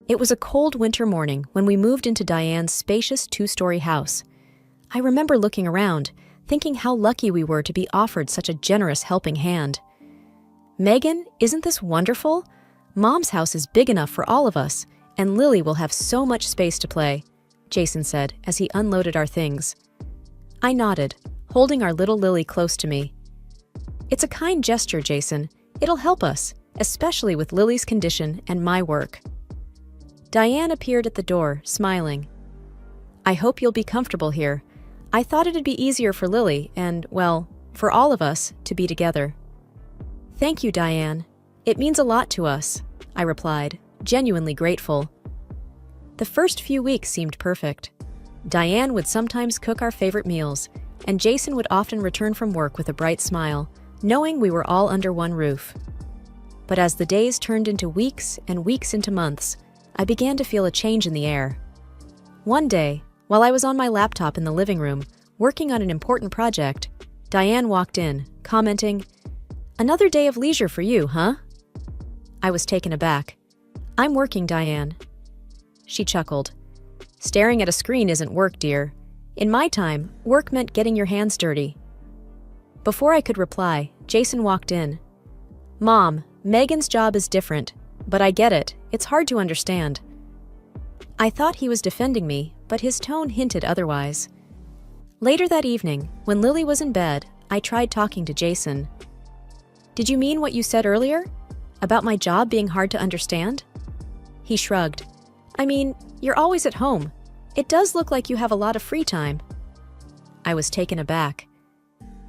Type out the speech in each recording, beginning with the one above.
It was a cold winter morning when we moved into Diane's spacious two-story house. I remember looking around, thinking how lucky we were to be offered such a generous helping hand. "Megan, isn't this wonderful? Mom's house is big enough for all of us, and Lily will have so much space to play," Jason said as he unloaded our things. I nodded, holding our little Lily close to me. "It's a kind gesture, Jason. It'll help us, especially with Lily's condition and my work." Diane appeared at the door, smiling. "I hope you'll be comfortable here. I thought it'd be easier for Lily and, well, for all of us to be together." "Thank you, Diane. It means a lot to us," I replied, genuinely grateful. The first few weeks seemed perfect. Diane would sometimes cook our favorite meals, and Jason would often return from work with a bright smile, knowing we were all under one roof. But as the days turned into weeks and weeks into months, I began to feel a change in the air. One day, while I was on my laptop in the living room, working on an important project, Diane walked in, commenting, "Another day of leisure for you, huh?" I was taken aback. "I'm working, Diane." She chuckled. "Staring at a screen isn't work, dear. In my time, work meant getting your hands dirty." Before I could reply, Jason walked in. "Mom, Megan's job is different, but I get it. It's hard to understand." I thought he was defending me, but his tone hinted otherwise. Later that evening, when Lily was in bed, I tried talking to Jason. "Did you mean what you said earlier? About my job being hard to understand?" He shrugged. "I mean, you're always at home. It does look like you have a lot of free time." I was taken aback.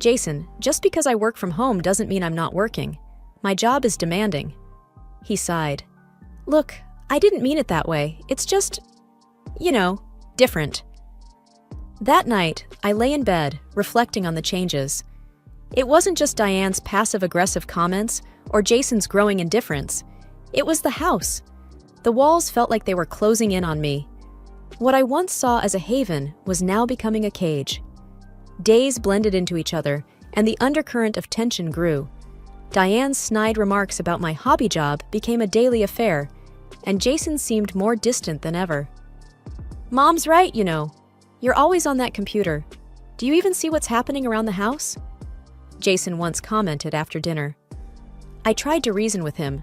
"Jason, just because I work from home doesn't mean I'm not working. My job is demanding." He sighed. "Look, I didn't mean it that way. It's just, different." That night, I lay in bed, reflecting on the changes. It wasn't just Diane's passive-aggressive comments or Jason's growing indifference. It was the house. The walls felt like they were closing in on me. What I once saw as a haven was now becoming a cage. Days blended into each other, and the undercurrent of tension grew. Diane's snide remarks about my hobby job became a daily affair, and Jason seemed more distant than ever. "Mom's right, You're always on that computer. Do you even see what's happening around the house?" Jason once commented after dinner. I tried to reason with him.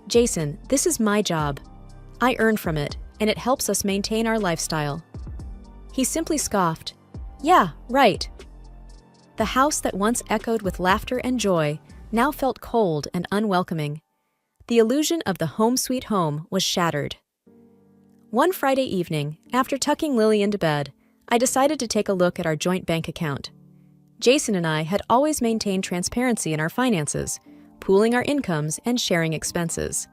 "Jason, this is my job. I earn from it, and it helps us maintain our lifestyle." He simply scoffed. "Yeah, right." The house that once echoed with laughter and joy now felt cold and unwelcoming. The illusion of the home sweet home was shattered. One Friday evening, after tucking Lily into bed, I decided to take a look at our joint bank account. Jason and I had always maintained transparency in our finances, pooling our incomes and sharing expenses.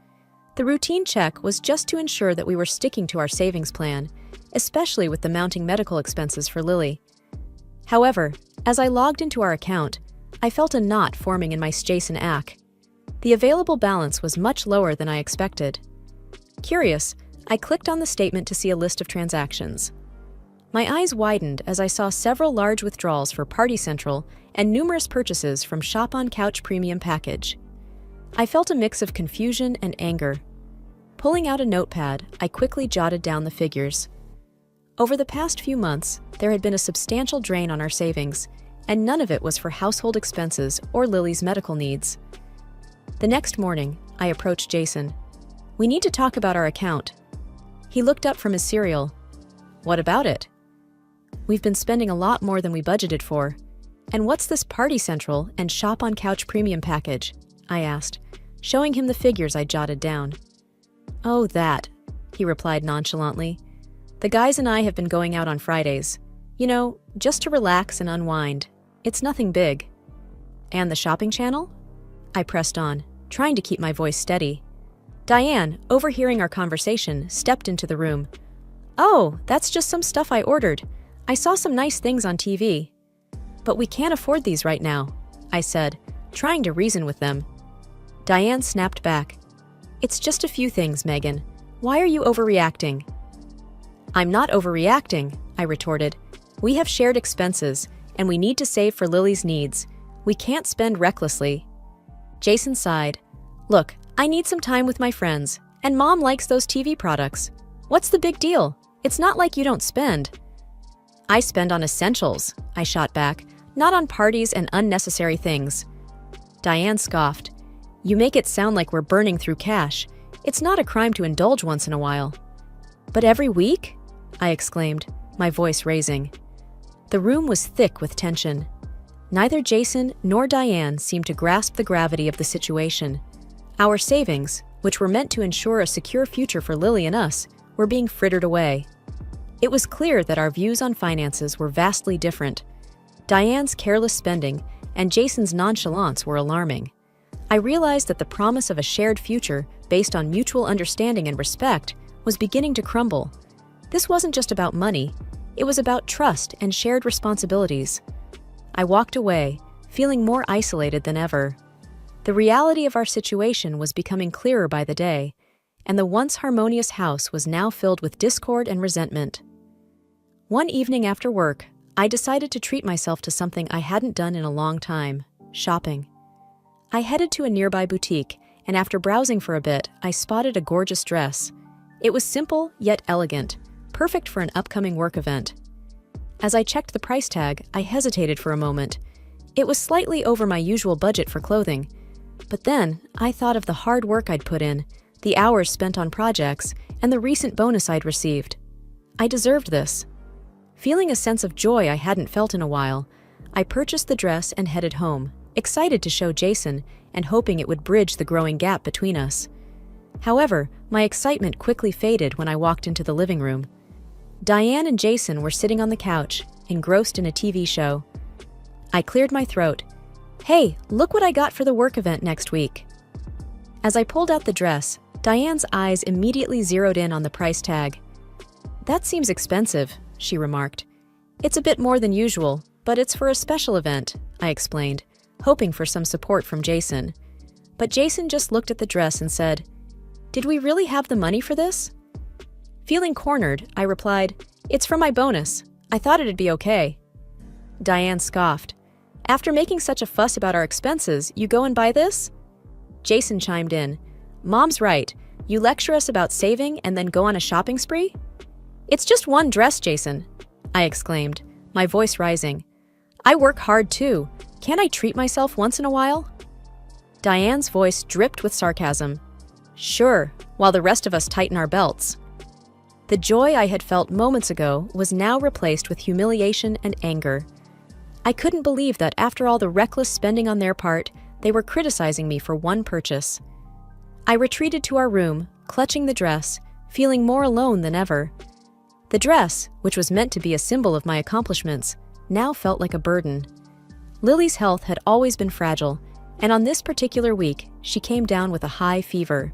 The routine check was just to ensure that we were sticking to our savings plan, especially with the mounting medical expenses for Lily. However, as I logged into our account, I felt a knot forming in my Jason Ack. The available balance was much lower than I expected. Curious, I clicked on the statement to see a list of transactions. My eyes widened as I saw several large withdrawals for Party Central and numerous purchases from Shop on Couch Premium Package. I felt a mix of confusion and anger. Pulling out a notepad, I quickly jotted down the figures. Over the past few months, there had been a substantial drain on our savings, and none of it was for household expenses or Lily's medical needs. The next morning, I approached Jason. "We need to talk about our account." He looked up from his cereal. "What about it?" "We've been spending a lot more than we budgeted for. And what's this Party Central and Shop on Couch Premium Package?" I asked, showing him the figures I jotted down. "Oh, that," he replied nonchalantly. "The guys and I have been going out on Fridays. Just to relax and unwind. It's nothing big." "And the shopping channel?" I pressed on, trying to keep my voice steady. Diane, overhearing our conversation, stepped into the room. "Oh, that's just some stuff I ordered. I saw some nice things on TV." "But we can't afford these right now," I said, trying to reason with them. Diane snapped back. "It's just a few things, Megan. Why are you overreacting?" "I'm not overreacting," I retorted. "We have shared expenses, and we need to save for Lily's needs. We can't spend recklessly." Jason sighed. "Look, I need some time with my friends, And Mom likes those TV products. What's the big deal? It's not like you don't spend. I spend on essentials, I shot back, not on parties and unnecessary things. Diane scoffed. You make it sound like we're burning through cash. It's not a crime to indulge once in a while. But every week? I exclaimed, my voice raising. The room was thick with tension. Neither Jason nor Diane seemed to grasp the gravity of the situation. Our savings, which were meant to ensure a secure future for Lily and us, were being frittered away. It was clear that our views on finances were vastly different. Diane's careless spending and Jason's nonchalance were alarming. I realized that the promise of a shared future based on mutual understanding and respect was beginning to crumble. This wasn't just about money, it was about trust and shared responsibilities. I walked away, feeling more isolated than ever. The reality of our situation was becoming clearer by the day, and the once harmonious house was now filled with discord and resentment. One evening after work, I decided to treat myself to something I hadn't done in a long time: shopping. I headed to a nearby boutique, and after browsing for a bit, I spotted a gorgeous dress. It was simple yet elegant, perfect for an upcoming work event. As I checked the price tag, I hesitated for a moment. It was slightly over my usual budget for clothing, but then I thought of the hard work I'd put in, the hours spent on projects, and the recent bonus I'd received. I deserved this. Feeling a sense of joy I hadn't felt in a while, I purchased the dress and headed home, excited to show Jason and hoping it would bridge the growing gap between us. However, my excitement quickly faded when I walked into the living room. Diane and Jason were sitting on the couch, engrossed in a TV show. I cleared my throat. Hey, look what I got for the work event next week. As I pulled out the dress, Diane's eyes immediately zeroed in on the price tag. That seems expensive, she remarked. It's a bit more than usual, but it's for a special event, I explained, hoping for some support from Jason. But Jason just looked at the dress and said, Did we really have the money for this? Feeling cornered, I replied, It's from my bonus. I thought it'd be okay. Diane scoffed. After making such a fuss about our expenses, you go and buy this? Jason chimed in. Mom's right. You lecture us about saving and then go on a shopping spree? It's just one dress, Jason, I exclaimed, my voice rising. I work hard too. Can't I treat myself once in a while? Diane's voice dripped with sarcasm. Sure, while the rest of us tighten our belts. The joy I had felt moments ago was now replaced with humiliation and anger. I couldn't believe that after all the reckless spending on their part, they were criticizing me for one purchase. I retreated to our room, clutching the dress, feeling more alone than ever. The dress, which was meant to be a symbol of my accomplishments, now felt like a burden. Lily's health had always been fragile, and on this particular week, she came down with a high fever.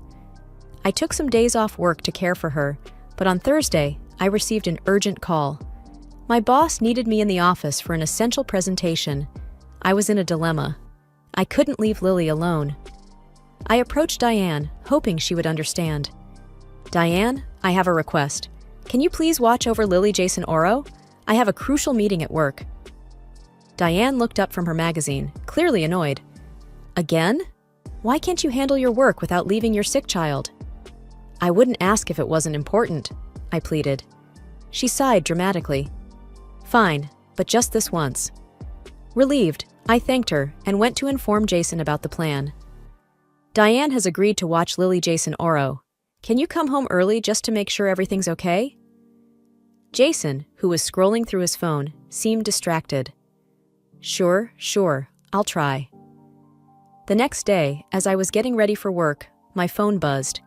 I took some days off work to care for her, but on Thursday, I received an urgent call. My boss needed me in the office for an essential presentation. I was in a dilemma. I couldn't leave Lily alone. I approached Diane, hoping she would understand. Diane, I have a request. Can you please watch over Lily Jason Oro? I have a crucial meeting at work. Diane looked up from her magazine, clearly annoyed. Again? Why can't you handle your work without leaving your sick child? I wouldn't ask if it wasn't important, I pleaded. She sighed dramatically. Fine, but just this once. Relieved, I thanked her and went to inform Jason about the plan. Diane has agreed to watch Lily Jason Oro. Can you come home early just to make sure everything's okay? Jason, who was scrolling through his phone, seemed distracted. Sure, I'll try. The next day, as I was getting ready for work, my phone buzzed.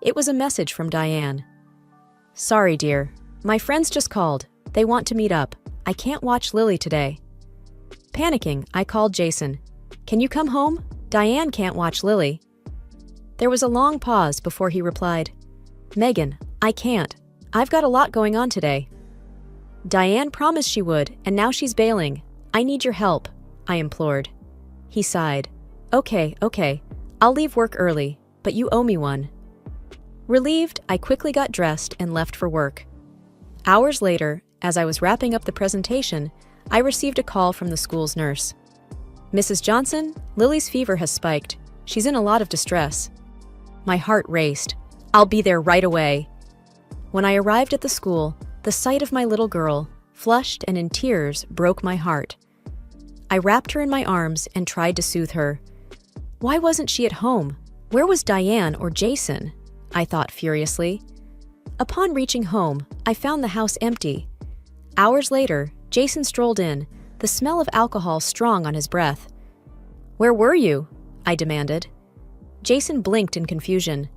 It was a message from Diane. Sorry, dear. My friends just called. They want to meet up. I can't watch Lily today. Panicking, I called Jason. Can you come home? Diane can't watch Lily. There was a long pause before he replied. Megan, I can't. I've got a lot going on today. Diane promised she would, and now she's bailing. I need your help, I implored. He sighed. Okay. I'll leave work early, but you owe me one. Relieved, I quickly got dressed and left for work. Hours later, as I was wrapping up the presentation, I received a call from the school's nurse. Mrs. Johnson, Lily's fever has spiked. She's in a lot of distress. My heart raced. I'll be there right away." When I arrived at the school, the sight of my little girl, flushed and in tears, broke my heart. I wrapped her in my arms and tried to soothe her. Why wasn't she at home? Where was Diane or Jason? I thought furiously. Upon reaching home, I found the house empty. Hours later, Jason strolled in, the smell of alcohol strong on his breath. "Where were you?" I demanded. Jason blinked in confusion.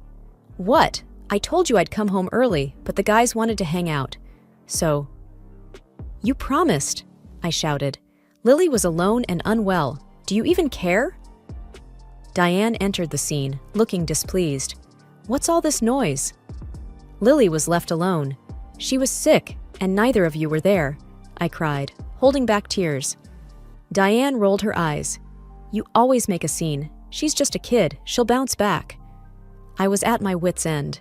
"What? I told you I'd come home early, but the guys wanted to hang out. So..." "You promised," I shouted. "Lily was alone and unwell. Do you even care?" Diane entered the scene, looking displeased. "What's all this noise?" "Lily was left alone. She was sick, and neither of you were there," I cried, holding back tears. Diane rolled her eyes. "You always make a scene. She's just a kid. She'll bounce back." I was at my wit's end.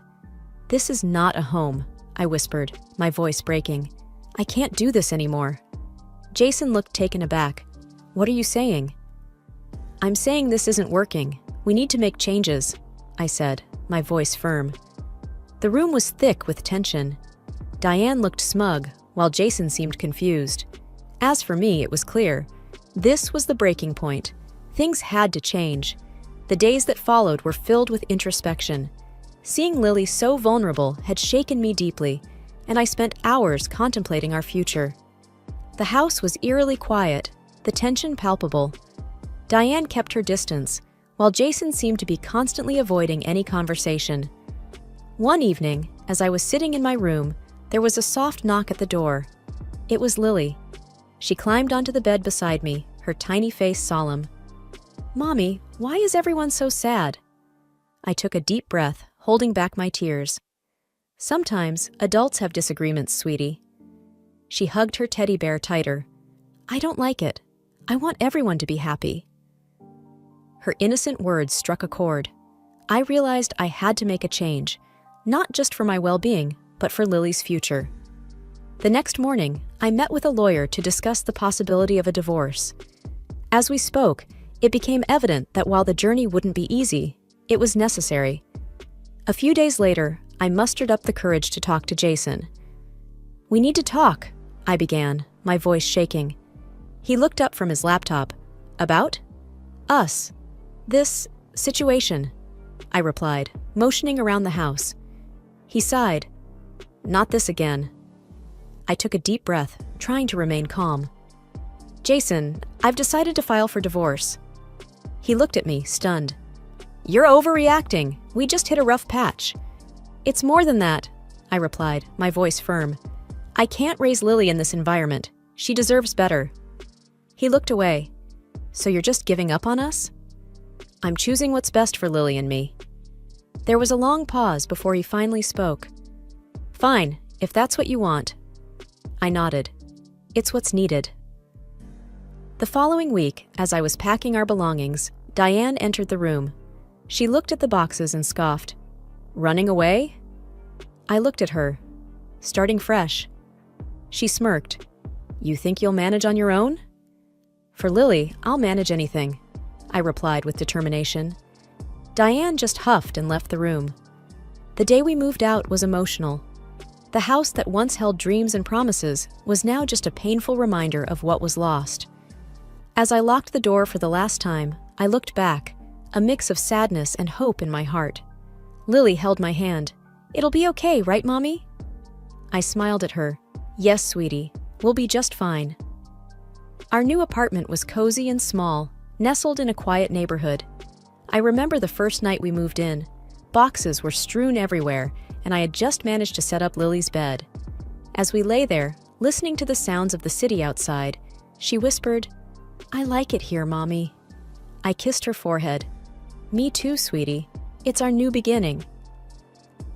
"This is not a home," I whispered, my voice breaking. "I can't do this anymore." Jason looked taken aback. "What are you saying?" "I'm saying this isn't working. We need to make changes," I said, my voice firm. The room was thick with tension. Diane looked smug, while Jason seemed confused. As for me, it was clear. This was the breaking point. Things had to change. The days that followed were filled with introspection. Seeing Lily so vulnerable had shaken me deeply, and I spent hours contemplating our future. The house was eerily quiet, the tension palpable. Diane kept her distance, while Jason seemed to be constantly avoiding any conversation. One evening, as I was sitting in my room, there was a soft knock at the door. It was Lily. She climbed onto the bed beside me, her tiny face solemn. "Mommy, why is everyone so sad?" I took a deep breath, holding back my tears. "Sometimes adults have disagreements, sweetie." She hugged her teddy bear tighter. "I don't like it. I want everyone to be happy." Her innocent words struck a chord. I realized I had to make a change, not just for my well-being, but for Lily's future. The next morning, I met with a lawyer to discuss the possibility of a divorce. As we spoke, it became evident that while the journey wouldn't be easy, it was necessary. A few days later, I mustered up the courage to talk to Jason. "We need to talk," I began, my voice shaking. He looked up from his laptop. "About?" "Us. This situation," I replied, motioning around the house. He sighed. "Not this again." I took a deep breath, trying to remain calm. "Jason, I've decided to file for divorce." He looked at me, stunned. "You're overreacting. We just hit a rough patch." "It's more than that," I replied, my voice firm. "I can't raise Lily in this environment. She deserves better." He looked away. "So you're just giving up on us?" "I'm choosing what's best for Lily and me." There was a long pause before he finally spoke. "Fine, if that's what you want." I nodded. "It's what's needed." The following week, as I was packing our belongings, Diane entered the room. She looked at the boxes and scoffed. "Running away?" I looked at her. "Starting fresh." She smirked. "You think you'll manage on your own?" "For Lily, I'll manage anything," I replied with determination. Diane just huffed and left the room. The day we moved out was emotional. The house that once held dreams and promises was now just a painful reminder of what was lost. As I locked the door for the last time, I looked back, a mix of sadness and hope in my heart. Lily held my hand. "It'll be okay, right, Mommy?" I smiled at her. "Yes, sweetie, we'll be just fine." Our new apartment was cozy and small, nestled in a quiet neighborhood. I remember the first night we moved in. Boxes were strewn everywhere, and I had just managed to set up Lily's bed. As we lay there, listening to the sounds of the city outside, she whispered, "I like it here, Mommy." I kissed her forehead. "Me too, sweetie. It's our new beginning."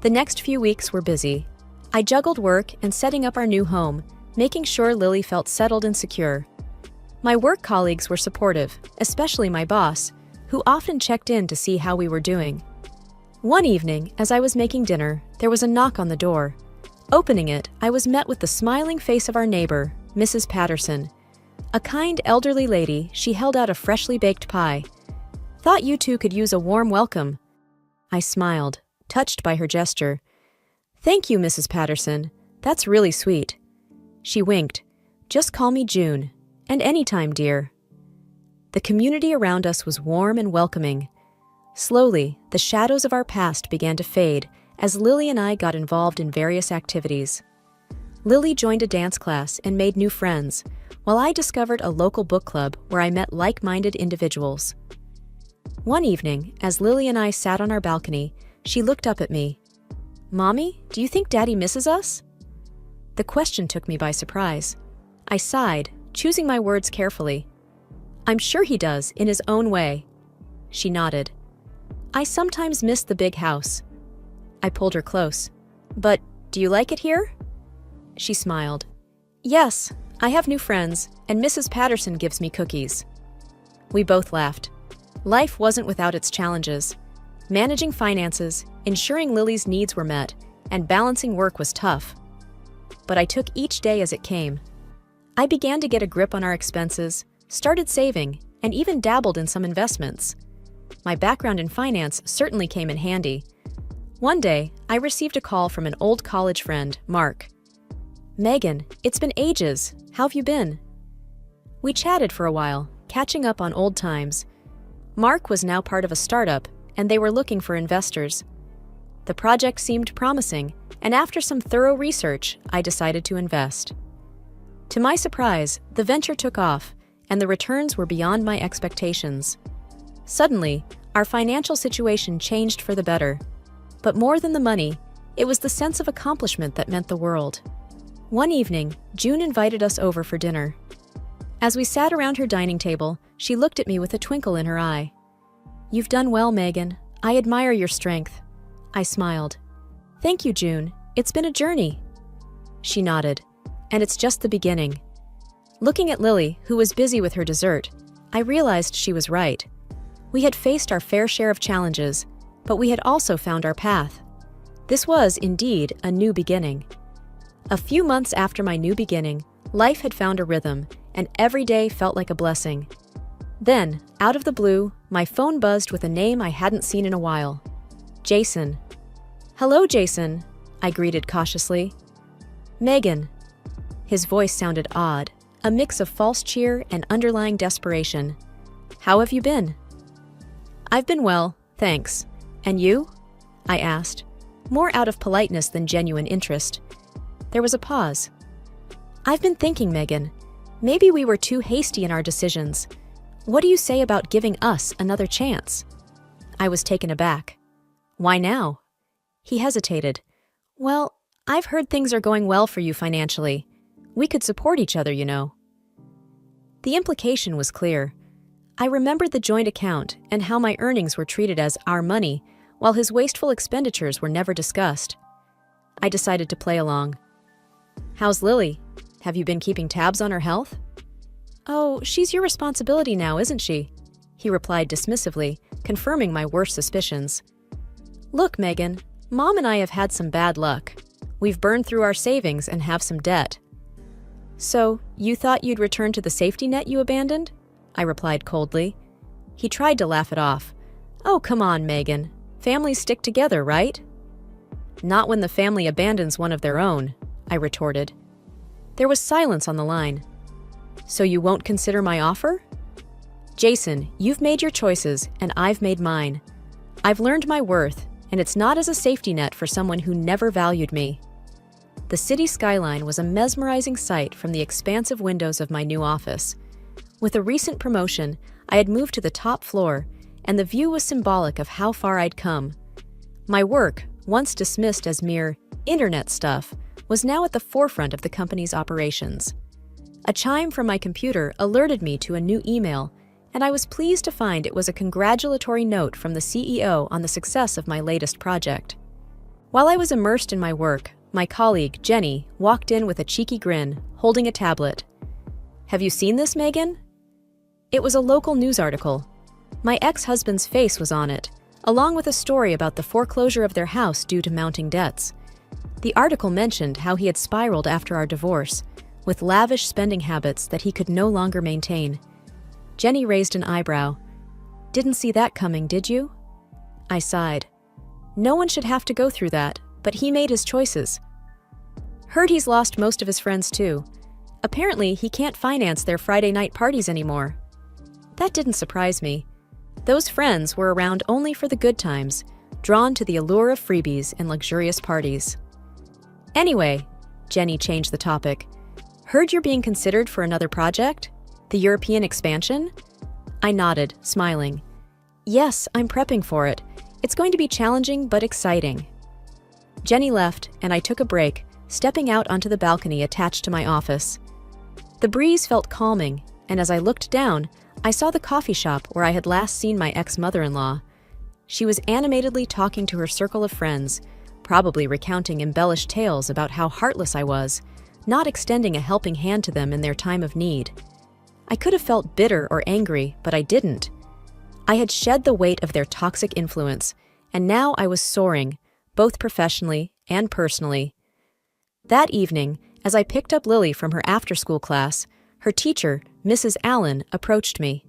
The next few weeks were busy. I juggled work and setting up our new home, making sure Lily felt settled and secure. My work colleagues were supportive, especially my boss, who often checked in to see how we were doing. One evening, as I was making dinner, there was a knock on the door. Opening it, I was met with the smiling face of our neighbor, Mrs. Patterson. A kind elderly lady, she held out a freshly baked pie. "Thought you two could use a warm welcome." I smiled, touched by her gesture. "Thank you, Mrs. Patterson. That's really sweet." She winked. "Just call me June. And anytime, dear." The community around us was warm and welcoming. Slowly, the shadows of our past began to fade as Lily and I got involved in various activities. Lily joined a dance class and made new friends, while I discovered a local book club where I met like-minded individuals. One evening, as Lily and I sat on our balcony, she looked up at me. "Mommy, do you think Daddy misses us?" The question took me by surprise. I sighed, choosing my words carefully. "I'm sure he does, in his own way." She nodded. "I sometimes miss the big house." I pulled her close. "But do you like it here?" She smiled. "Yes, I have new friends, and Mrs. Patterson gives me cookies." We both laughed. Life wasn't without its challenges. Managing finances, ensuring Lily's needs were met, and balancing work was tough. But I took each day as it came. I began to get a grip on our expenses, started saving, and even dabbled in some investments. My background in finance certainly came in handy. One day, I received a call from an old college friend, Mark. "Megan, it's been ages. How have you been?" We chatted for a while, catching up on old times. Mark was now part of a startup, and they were looking for investors. The project seemed promising, and after some thorough research, I decided to invest. To my surprise, the venture took off, and the returns were beyond my expectations. Suddenly, our financial situation changed for the better. But more than the money, it was the sense of accomplishment that meant the world. One evening, June invited us over for dinner. As we sat around her dining table, she looked at me with a twinkle in her eye. "You've done well, Megan. I admire your strength." I smiled. "Thank you, June. It's been a journey." She nodded. "And it's just the beginning." Looking at Lily, who was busy with her dessert, I realized she was right. We had faced our fair share of challenges, but we had also found our path. This was, indeed, a new beginning. A few months after my new beginning, life had found a rhythm, and every day felt like a blessing. Then, out of the blue, my phone buzzed with a name I hadn't seen in a while. Jason. "Hello, Jason," I greeted cautiously. "Megan." His voice sounded odd, a mix of false cheer and underlying desperation. "How have you been?" "I've been well, thanks. And you?" I asked, more out of politeness than genuine interest. There was a pause. "I've been thinking, Megan. Maybe we were too hasty in our decisions. What do you say about giving us another chance?" I was taken aback. "Why now?" He hesitated. "Well, I've heard things are going well for you financially. We could support each other, you know." The implication was clear. I remembered the joint account and how my earnings were treated as our money, while his wasteful expenditures were never discussed. I decided to play along. "How's Lily? Have you been keeping tabs on her health?" "Oh, she's your responsibility now, isn't she?" He replied dismissively, confirming my worst suspicions. "Look, Megan, Mom and I have had some bad luck. We've burned through our savings and have some debt." "So, you thought you'd return to the safety net you abandoned?" I replied coldly. He tried to laugh it off. "Oh, come on, Megan. Families stick together, right?" "Not when the family abandons one of their own," I retorted. There was silence on the line. "So you won't consider my offer?" "Jason, you've made your choices, and I've made mine. I've learned my worth, and it's not as a safety net for someone who never valued me." The city skyline was a mesmerizing sight from the expansive windows of my new office. With a recent promotion, I had moved to the top floor, and the view was symbolic of how far I'd come. My work, once dismissed as mere internet stuff, was now at the forefront of the company's operations. A chime from my computer alerted me to a new email, and I was pleased to find it was a congratulatory note from the CEO on the success of my latest project. While I was immersed in my work, my colleague, Jenny, walked in with a cheeky grin, holding a tablet. "Have you seen this, Megan?" It was a local news article. My ex-husband's face was on it, along with a story about the foreclosure of their house due to mounting debts. The article mentioned how he had spiraled after our divorce, with lavish spending habits that he could no longer maintain. Jenny raised an eyebrow. "Didn't see that coming, did you?" I sighed. No one should have to go through that, but he made his choices. Heard he's lost most of his friends too. Apparently, he can't finance their Friday night parties anymore. That didn't surprise me. Those friends were around only for the good times, drawn to the allure of freebies and luxurious parties. Anyway, Jenny changed the topic. Heard you're being considered for another project? The European expansion? I nodded, smiling. Yes, I'm prepping for it. It's going to be challenging but exciting. Jenny left, and I took a break, stepping out onto the balcony attached to my office. The breeze felt calming, and as I looked down, I saw the coffee shop where I had last seen my ex-mother-in-law. She was animatedly talking to her circle of friends, probably recounting embellished tales about how heartless I was, not extending a helping hand to them in their time of need. I could have felt bitter or angry, but I didn't. I had shed the weight of their toxic influence, and now I was soaring, both professionally and personally. That evening, as I picked up Lily from her after-school class, her teacher, Mrs. Allen, approached me.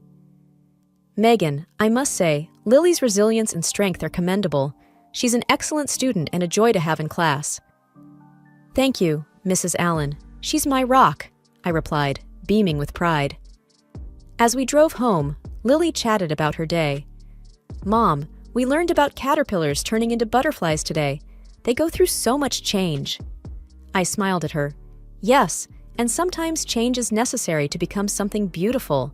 Megan, I must say, Lily's resilience and strength are commendable. She's an excellent student and a joy to have in class. Thank you, Mrs. Allen. She's my rock, I replied, beaming with pride. As we drove home, Lily chatted about her day. Mom, we learned about caterpillars turning into butterflies today. They go through so much change. I smiled at her. Yes, and sometimes change is necessary to become something beautiful.